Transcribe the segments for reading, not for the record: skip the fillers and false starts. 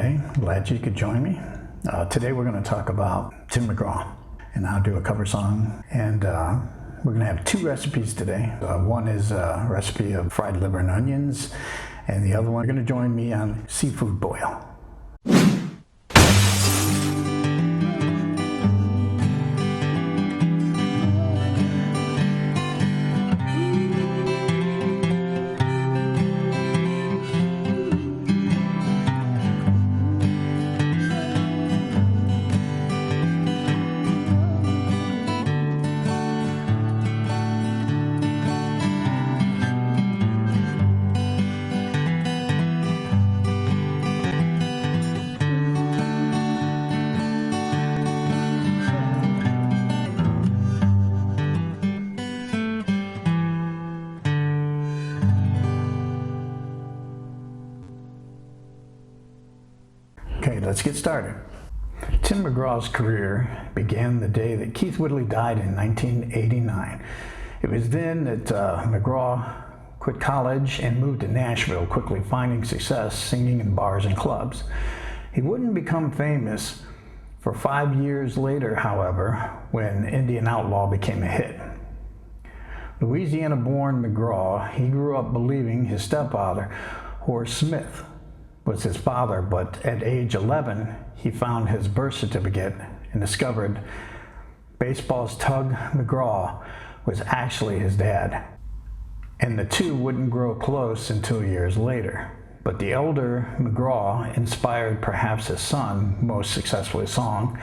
today. Glad you could join me. Today we're going to talk about Tim Mcgraw, and I'll do a cover song. And we're going to have two recipes today. One is a recipe of fried liver and onions, and the other one, you're going to join me on seafood boil. Okay, let's get started. Tim Mcgraw's career began the day that Keith Whitley died in 1989. It was then that Mcgraw quit college and moved to Nashville, quickly finding success singing in bars and clubs. He wouldn't become famous for 5 years later, however, when Indian Outlaw became a hit. Louisiana-born Mcgraw, he grew up believing his stepfather, Horace Smith, was his father, but at age 11, he found his birth certificate and discovered baseball's Tug McGraw was actually his dad. And the two wouldn't grow close until years later. But the elder McGraw inspired perhaps his son, most successfully song,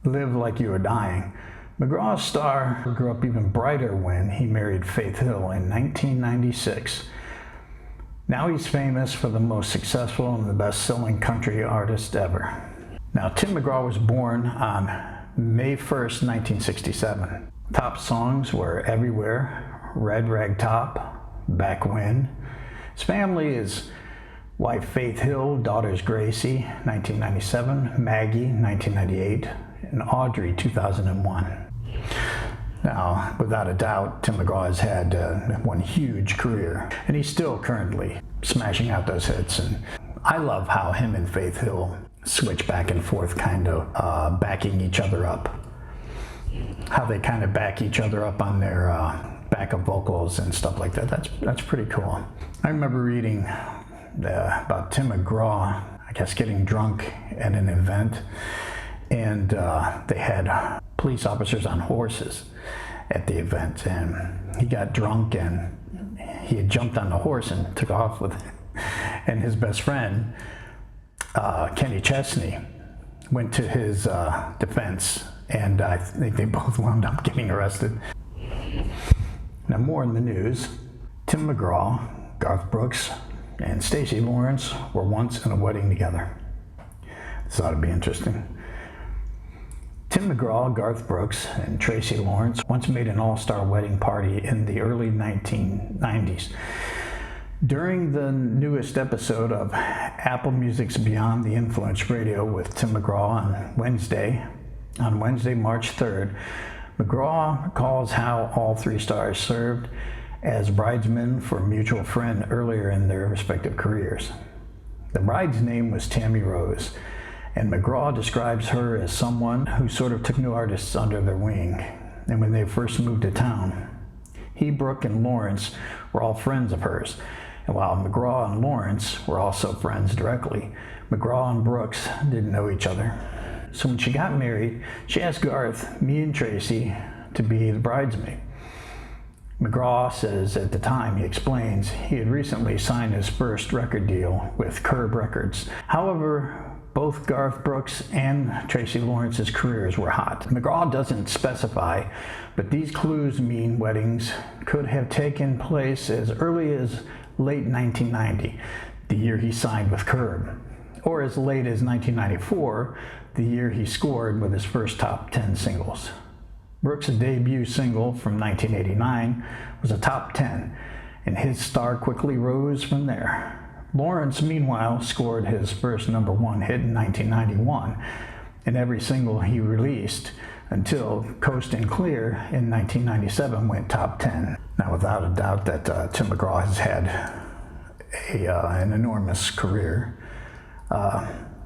Live Like You Were Dying. McGraw's star grew up even brighter when he married Faith Hill in 1996. Now he's famous for the most successful and the best-selling country artist ever. Now, Tim Mcgraw was born on May 1st, 1967. Top songs were Everywhere, Red Rag Top, Back When. His family is wife Faith Hill, daughters Gracie, 1997, Maggie, 1998, and Audrey, 2001. Now, without a doubt, Tim Mcgraw has had one huge career, and he's still currently smashing out those hits. And I love how him and Faith Hill switch back and forth, kind of backing each other up. How they kind of back each other up on their backup vocals and stuff like that. That's pretty cool. I remember reading about Tim Mcgraw, I guess, getting drunk at an event, and they had police officers on horses at the event, and he got drunk and he had jumped on the horse and took off with it. And his best friend, Kenny Chesney, went to his defense, and I think they both wound up getting arrested. Now, more in the news. Tim Mcgraw, Garth Brooks, and Stacey Lawrence were once in a wedding together. This ought to be interesting. Tim Mcgraw, Garth Brooks, and Tracy Lawrence once made an all-star wedding party in the early 1990s. During the newest episode of Apple Music's Beyond the Influence Radio with Tim Mcgraw on Wednesday, March 3rd, Mcgraw recalls how all three stars served as bridesmen for a mutual friend earlier in their respective careers. The bride's name was Tammy Rose, and Mcgraw describes her as someone who sort of took new artists under their wing. And when they first moved to town, he, Brooke, and Lawrence were all friends of hers. And while Mcgraw and Lawrence were also friends directly, Mcgraw and Brooks didn't know each other. So when she got married, she asked Garth, me, and Tracy to be the bridesmaid. Mcgraw says at the time, he explains, he had recently signed his first record deal with Curb Records. However, both Garth Brooks and Tracy Lawrence's careers were hot. Mcgraw doesn't specify, but these clues mean weddings could have taken place as early as late 1990, the year he signed with Curb, or as late as 1994, the year he scored with his first top 10 singles. Brooks' debut single from 1989 was a top 10, and his star quickly rose from there. Lawrence, meanwhile, scored his first number one hit in 1991, and every single he released until Coastin' Clear in 1997 went top 10. Now, without a doubt that Tim Mcgraw has had an enormous career.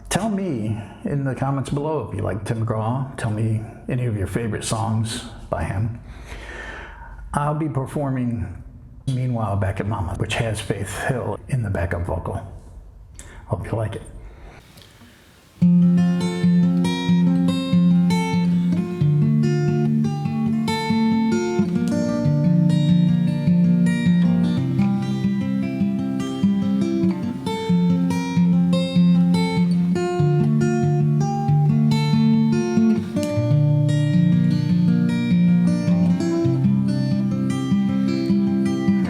Tell me in the comments below if you like Tim Mcgraw. Tell me any of your favorite songs by him. I'll be performing Meanwhile Back at Mama, which has Faith Hill in the backup vocal. Hope you like it.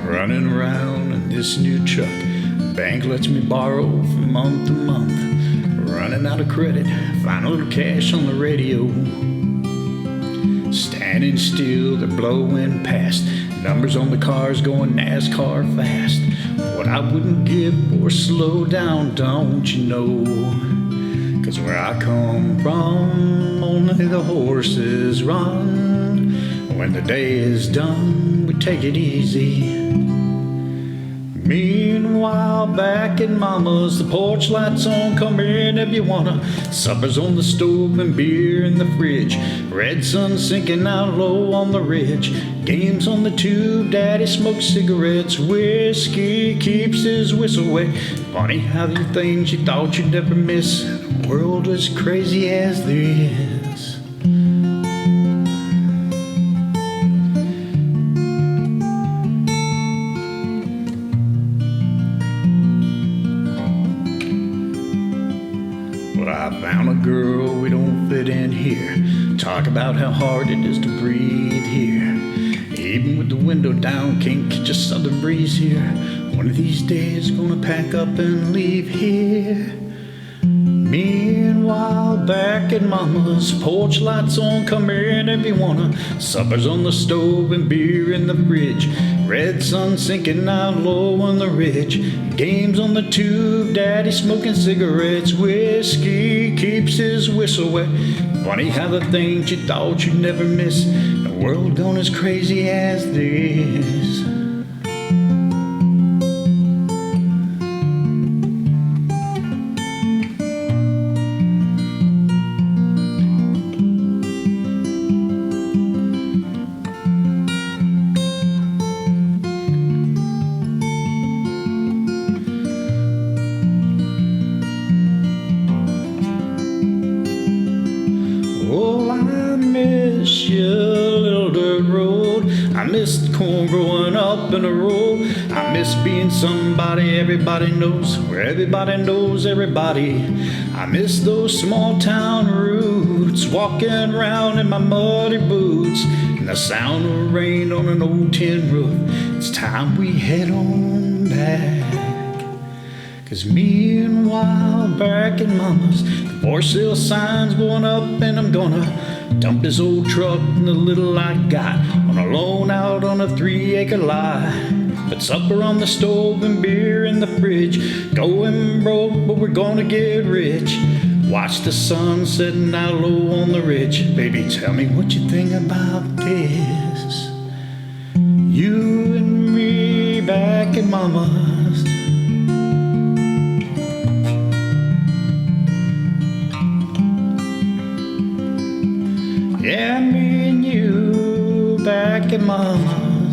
Running around in this new truck, bank lets me borrow from month to month. Running out of credit, find a little cash on the radio. Standing still, they're blowing past. Numbers on the cars going NASCAR fast. What I wouldn't give for slow down, don't you know? 'Cause where I come from, only the horses run. When the day is done, we take it easy. Meanwhile, back in Mama's, the porch lights on, come in if you wanna. Supper's on the stove and beer in the fridge. Red sun sinking out low on the ridge. Games on the tube, Daddy smokes cigarettes. Whiskey keeps his whistle wet. Funny how the things you thought you'd never miss. The world as crazy as this. I found a girl, we don't fit in here. Talk about how hard it is to breathe here. Even with the window down, can't catch a southern breeze here. One of these days, gonna pack up and leave here. Meanwhile, back at Mama's, porch lights on, come in if you wanna. Supper's on the stove and beer in the fridge. Red sun sinking out low on the ridge. Games on the tube, Daddy smoking cigarettes. Whiskey keeps his whistle wet. Funny how the things you thought you'd never miss. The world gone as crazy as this. Oh, I miss your little dirt road. I miss the corn growing up in the road. I miss being somebody everybody knows, where everybody knows everybody. I miss those small town roots, walking around in my muddy boots, and the sound of rain on an old tin roof. It's time we head on back. 'Cause meanwhile, back in Mama's, the for sale sign's going up, and I'm gonna dump this old truck and the little I got on a loan out on a 3-acre lot. But supper on the stove and beer in the fridge. Going broke, but we're gonna get rich. Watch the sun setting out low on the ridge. Baby, tell me what you think about this. You and me back in Mama's. Yeah, me and you back at Mama's.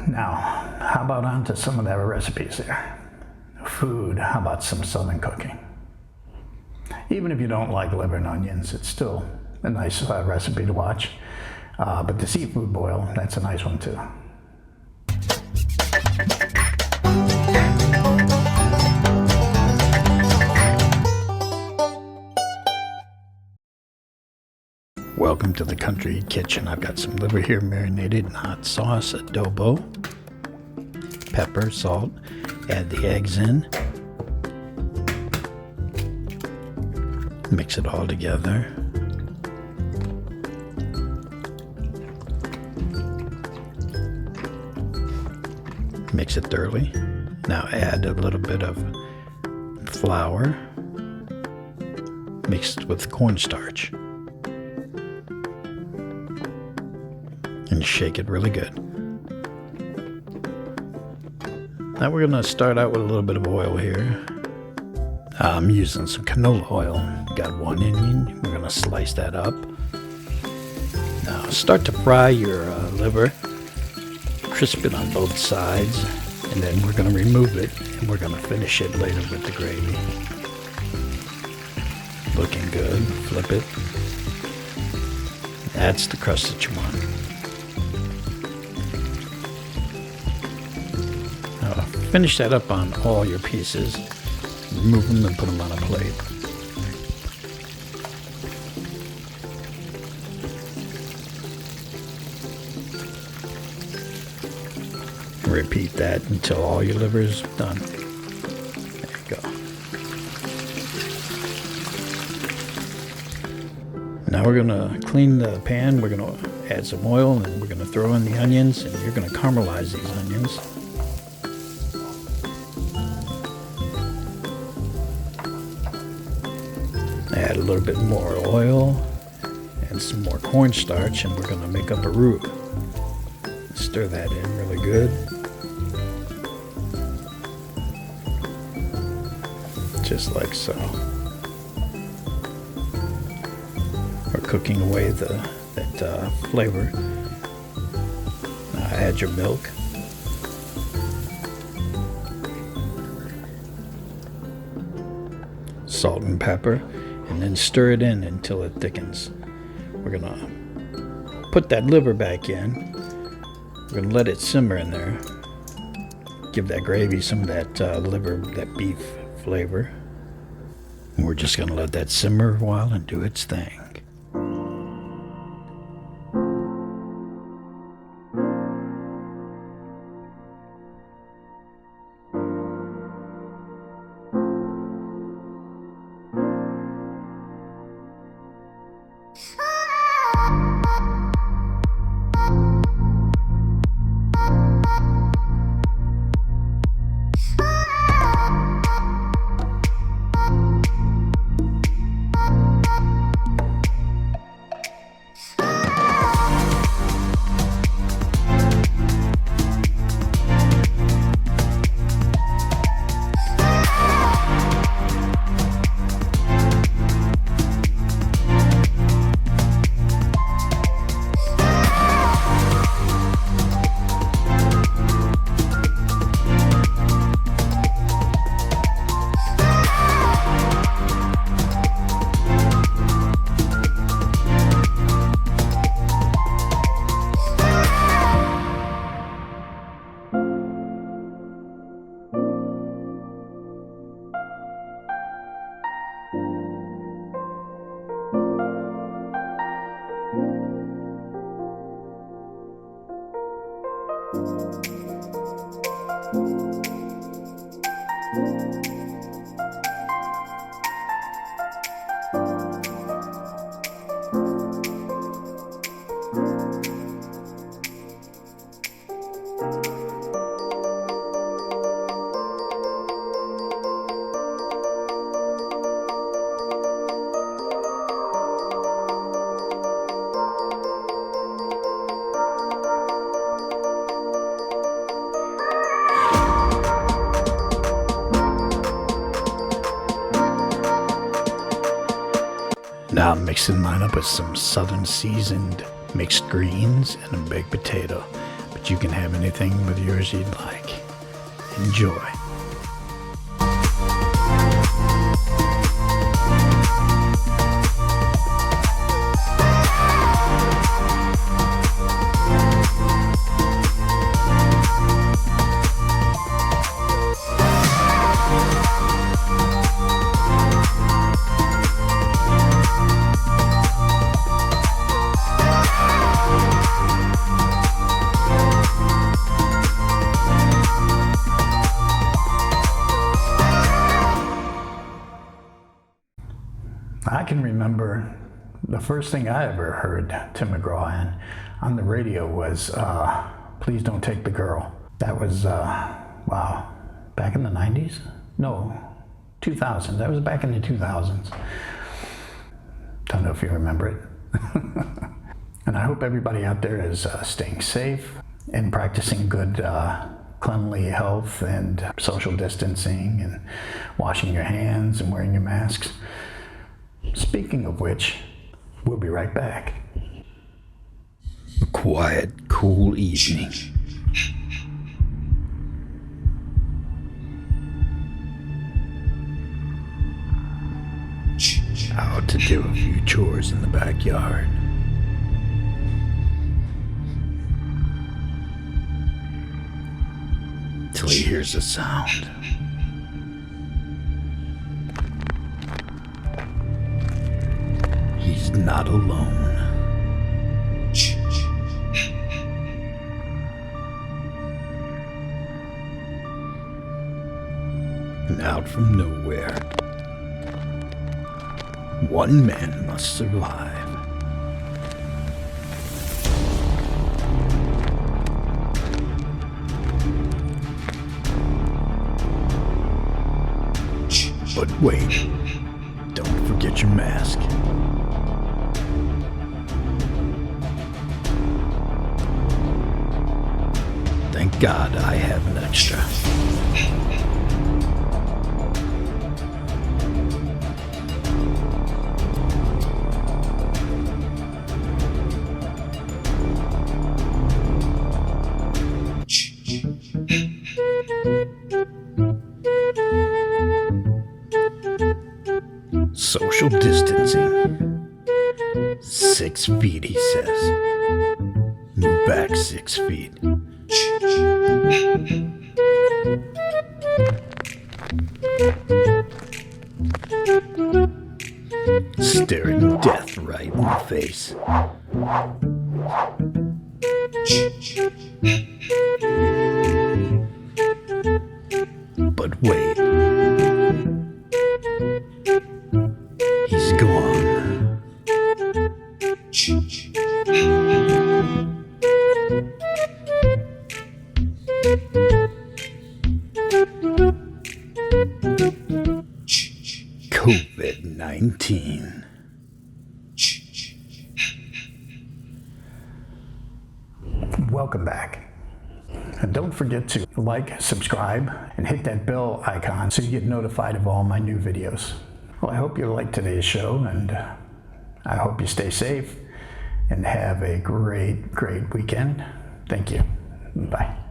Now, how about on to some of the recipes there? Food, how about some Southern cooking? Even if you don't like liver and onions, it's still a nice recipe to watch. But the seafood boil, that's a nice one too. Welcome to the country kitchen. I've got some liver here marinated in hot sauce, adobo, pepper, salt. Add the eggs in. Mix it all together. Mix it thoroughly. Now add a little bit of flour mixed with cornstarch. And shake it really good. Now we're going to start out with a little bit of oil here. I'm using some canola oil. Got 1 onion. We're going to slice that up. Now start to fry your liver. Crisp it on both sides. And then we're going to remove it. And we're going to finish it later with the gravy. Looking good. Flip it. That's the crust that you want. Finish that up on all your pieces. Remove them and put them on a plate. Repeat that until all your liver is done. There you go. Now we're going to clean the pan. We're going to add some oil and we're going to throw in the onions, and you're going to caramelize these onions. Add a little bit more oil and some more cornstarch, and we're going to make up a roux. Stir that in really good. Just like so. We're cooking away that flavor. Now add your milk. Salt and pepper. And then stir it in until it thickens. We're gonna put that liver back in. We're gonna let it simmer in there. Give that gravy some of that liver, that beef flavor. And we're just gonna let that simmer a while and do its thing. Now I'm mixing mine up with some southern seasoned mixed greens and a baked potato. But you can have anything with yours you'd like. Enjoy. can remember the first thing I ever heard Tim Mcgraw on the radio was Please Don't Take the Girl. That was, wow, back in the 90s? No, 2000. That was back in the 2000s. Don't know if you remember it. And I hope everybody out there is staying safe and practicing good cleanly health and social distancing and washing your hands and wearing your masks. Speaking of which, we'll be right back. A quiet, cool evening. Out to do a few chores in the backyard. Till he hears a sound. He's not alone. And out from nowhere, one man must survive. But wait, don't forget your mask. Thank God I have an extra. Social distancing. 6 feet, he says. Move back 6 feet. Staring death right in the face. But wait. He's gone. COVID-19. Welcome back. And don't forget to like, subscribe, and hit that bell icon so you get notified of all my new videos. Well, I hope you liked today's show, and I hope you stay safe and have a great weekend. Thank you. Bye.